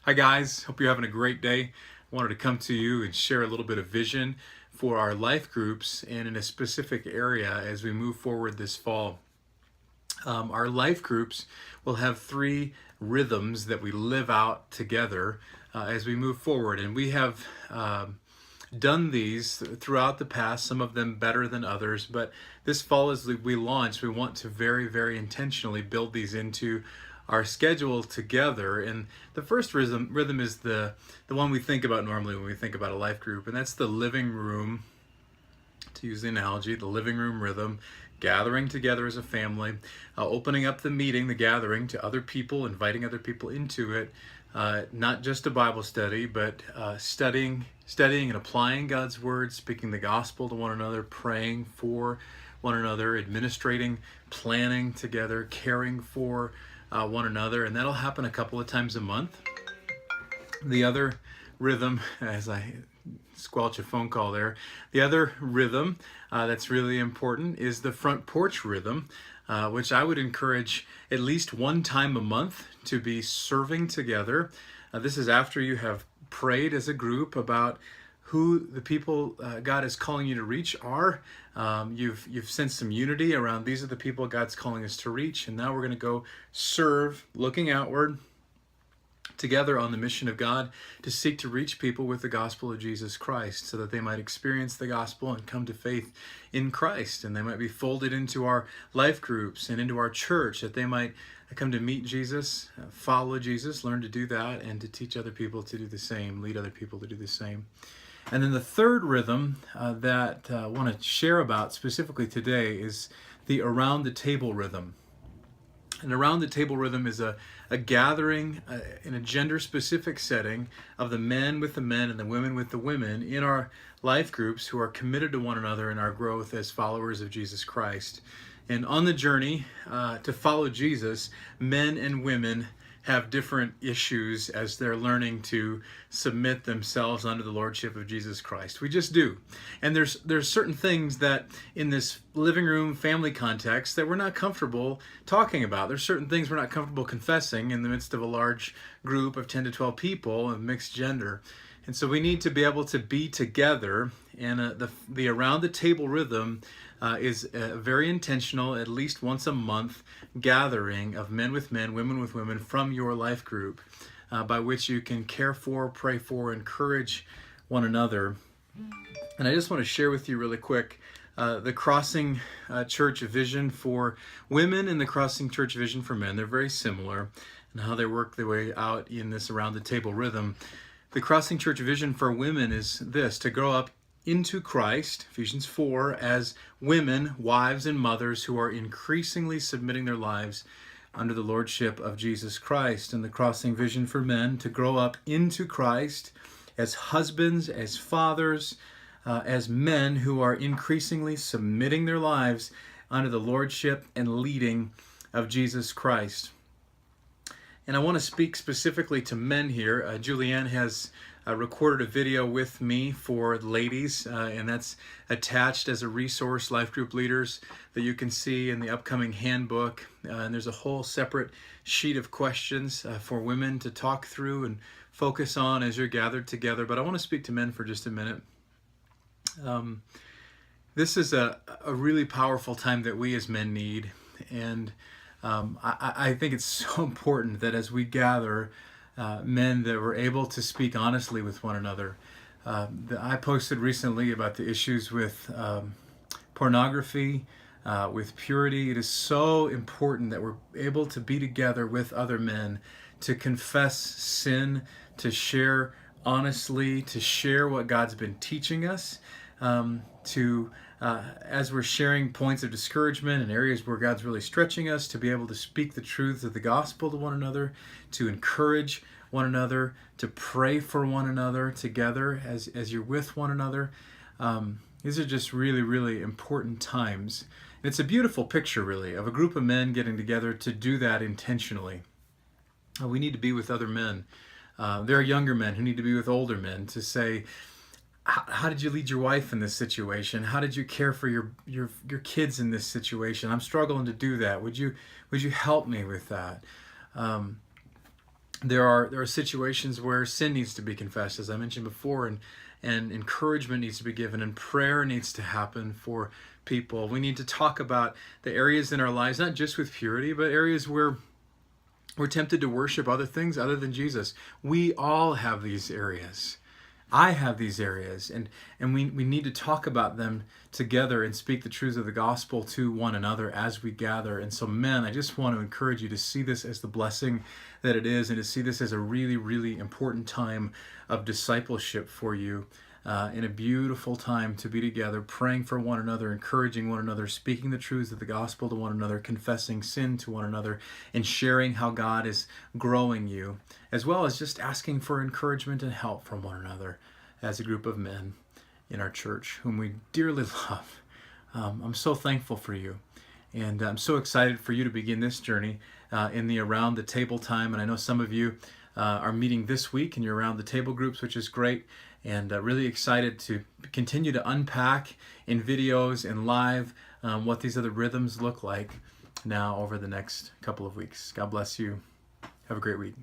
Hi guys, hope you're having a great day. I wanted to come to you and share a little bit of vision for our life groups and in a specific area as we move forward this fall. Our life groups will have three rhythms that we live out together as we move forward, and we have done these throughout the past, some of them better than others, but this fall as we launch, we want to very intentionally build these into our schedule together. And the first rhythm is the one we think about normally when we think about a life group, and that's the living room, to use the analogy, the living room rhythm, gathering together as a family, opening up the meeting, the gathering, to other people, inviting other people into it, not just a Bible study, but studying and applying God's word, speaking the gospel to one another, praying for one another, administrating, planning together, caring for one another, and that'll happen a couple of times a month. The other rhythm, as I squelch a phone call there, the other rhythm that's really important is the front porch rhythm, which I would encourage at least one time a month to be serving together. This is after you have prayed as a group about who the people God is calling you to reach are. You've sensed some unity around these are the people God's calling us to reach, and now we're going to go serve, looking outward, together on the mission of God to seek to reach people with the gospel of Jesus Christ so that they might experience the gospel and come to faith in Christ, and they might be folded into our life groups and into our church, that they might come to meet Jesus, follow Jesus, learn to do that, and to teach other people to do the same, lead other people to do the same. And then the third rhythm that I want to share about specifically today is the around the table rhythm. And around the table rhythm is a gathering in a gender specific setting of the men with the men and the women with the women in our life groups who are committed to one another in our growth as followers of Jesus Christ. And on the journey to follow Jesus, men and women have different issues as they're learning to submit themselves under the lordship of Jesus Christ. We just do. And there's certain things that in this living room family context that we're not comfortable talking about. There's certain things we're not comfortable confessing in the midst of a large group of 10 to 12 people of mixed gender. And so we need to be able to be together, and the around the table rhythm is a very intentional, at least once a month, gathering of men with men, women with women from your life group, by which you can care for, pray for, encourage one another. And I just want to share with you really quick the Crossing Church vision for women and the Crossing Church vision for men. They're very similar in how they work their way out in this around the table rhythm. The Crossing Church vision for women is this: to grow up into Christ, Ephesians 4, as women, wives, and mothers who are increasingly submitting their lives under the lordship of Jesus Christ. And the Crossing vision for men: to grow up into Christ as husbands, as fathers, as men who are increasingly submitting their lives under the lordship and leading of Jesus Christ. And I want to speak specifically to men here. Julianne has recorded a video with me for ladies, and that's attached as a resource, life group leaders, that you can see in the upcoming handbook. And there's a whole separate sheet of questions for women to talk through and focus on as you're gathered together. But I want to speak to men for just a minute. This is a really powerful time that we as men need, and I think it's so important that as we gather men, that we're able to speak honestly with one another. I posted recently about the issues with pornography, with purity. It is so important that we're able to be together with other men, to confess sin, to share honestly, to share what God's been teaching us, as we're sharing points of discouragement and areas where God's really stretching us, to be able to speak the truths of the gospel to one another, to encourage one another, to pray for one another together as you're with one another. These are just really important times. And it's a beautiful picture, really, of a group of men getting together to do that intentionally. We need to be with other men. There are younger men who need to be with older men to say, how did you lead your wife in this situation? How did you care for your kids in this situation? I'm struggling to do that. Would you help me with that? there are situations where sin needs to be confessed, as I mentioned before, and encouragement needs to be given, and prayer needs to happen for people. We need to talk about the areas in our lives, not just with purity, but areas where we're tempted to worship other things other than Jesus. We all have these areas. I have these areas, and we need to talk about them together and speak the truths of the gospel to one another as we gather. And so, men, I just want to encourage you to see this as the blessing that it is, and to see this as a really, really important time of discipleship for you, and a beautiful time to be together, praying for one another, encouraging one another, speaking the truths of the gospel to one another, confessing sin to one another, and sharing how God is growing you, as well as just asking for encouragement and help from one another as a group of men in our church whom we dearly love. I'm so thankful for you, and I'm so excited for you to begin this journey in the Around the Table time. And I know some of you are meeting this week in your Around the Table groups, which is great, and really excited to continue to unpack in videos and live what these other rhythms look like now over the next couple of weeks. God bless you. Have a great week.